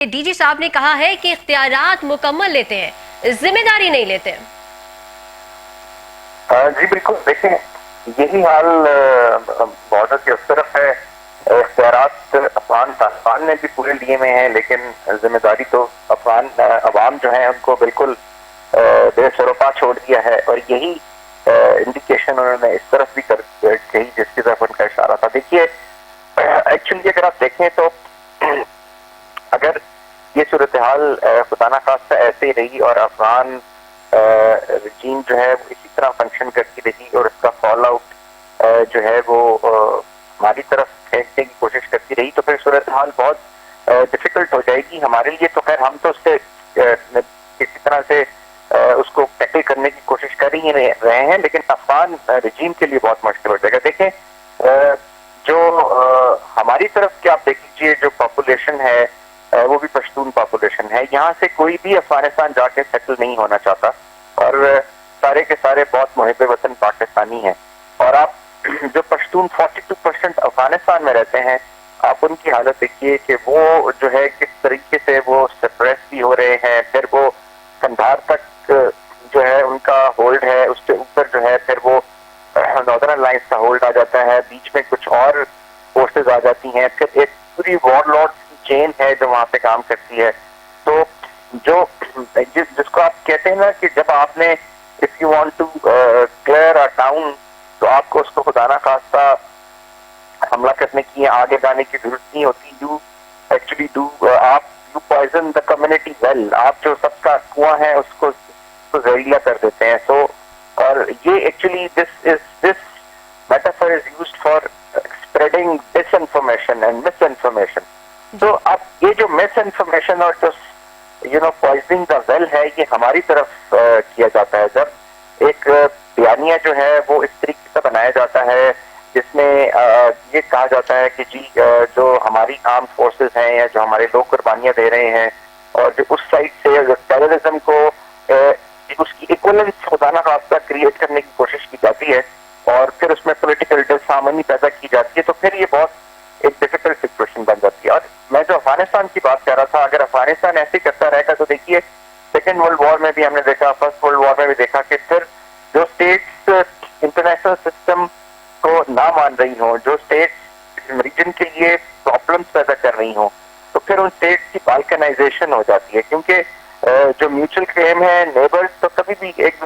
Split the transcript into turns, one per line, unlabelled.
DG साहब ने कहा है कि इख्तियारात मुकम्मल लेते हैं, जिम्मेदारी नहीं लेते।
जी बिल्कुल, देखें यही हाल बॉर्डर की उस तरफ है। इख्तियारात अफगान तालिबान ने भी पूरे लिए में है, लेकिन जिम्मेदारी तो अफगान अवाम जो है उनको बिल्कुल बेसरोपा छोड़ दिया है। और यही इंडिकेशन उन्होंने इस तरफ भी कही जिसकी तरफ उनका इशारा था। देखिए एक्चुअली अगर आप देखें तो अगर ये सूरत हाल खुदा ना खास्ता ऐसे ही रही और अफगान रजीम जो है वो इसी तरह फंक्शन करती रही और उसका फॉल आउट जो है वो हमारी तरफ फेंकने की कोशिश करती रही, तो फिर सूरत हाल बहुत डिफिकल्ट हो जाएगी हमारे लिए। तो खैर हम तो उससे किसी तरह से उसको टैकल करने की कोशिश कर ही रहे हैं, लेकिन अफगान रजीम के लिए बहुत मुश्किल हो जाएगा। देखें जो हमारी तरफ के आप देख लीजिए जो पॉपुलेशन है वो भी पश्तून पॉपुलेशन है। यहाँ से कोई भी अफगानिस्तान जाके सेटल नहीं होना चाहता और सारे के सारे बहुत मुहिब वतन पाकिस्तानी हैं। और आप जो पश्तून 42% अफगानिस्तान में रहते हैं, आप उनकी हालत देखिए कि वो जो है किस तरीके से वो सप्रेस भी हो रहे हैं। फिर वो कंधार तक जो है उनका होल्ड है, उसके ऊपर जो है फिर वो नॉर्दर्न अलायंस का होल्ड आ जाता है, बीच में कुछ और फोर्सेज आ जाती हैं, फिर एक पूरी वॉरलॉर्ड चेन है जो वहां पे काम करती है। तो जो जिसको आप कहते हैं ना कि जब आपने if you want to clear a town तो आपको उसको खुदा ना खास्ता हमला करने की आगे जाने की जरूरत नहीं होती। यू एक्चुअली डू आप you poison the community well. आप जो सबका कुआं है उसको जहरीला कर देते हैं। सो और ये actually this metaphor is used for spreading disinformation and misinformation. तो अब ये जो मिस इन्फॉर्मेशन और जो पॉइजनिंग द वेल है ये हमारी तरफ किया जाता है। जब एक बयानिया जो है वो इस तरीके से बनाया जाता है जिसमें ये कहा जाता है कि जी जो हमारी आर्म फोर्सेस हैं या जो हमारे लोग कुर्बानियां दे रहे हैं और जो उस साइड से टेररिज्म को उसकी इक्वलेंस खुदा ना खास्ता क्रिएट करने की कोशिश की जाती है और फिर उसमें पॉलिटिकल डिसहार्मनी पैदा की जाती है, तो फिर ये बहुत एक डिफिकल्ट सिचुएशन बन जाती है। और मैं जो अफगानिस्तान की बात कर रहा था, अगर अफगानिस्तान ऐसे करता रहेगा तो देखिए सेकेंड वर्ल्ड वॉर में भी हमने देखा, फर्स्ट वर्ल्ड वॉर में भी देखा कि फिर जो स्टेट्स इंटरनेशनल सिस्टम को ना मान रही हो, जो स्टेट्स रीजन के लिए प्रॉब्लम्स पैदा कर रही हो, तो फिर उन स्टेट्स की बाल्कनाइजेशन हो जाती है। क्योंकि जो म्यूचुअल क्लेम है नेबर्स तो कभी भी एक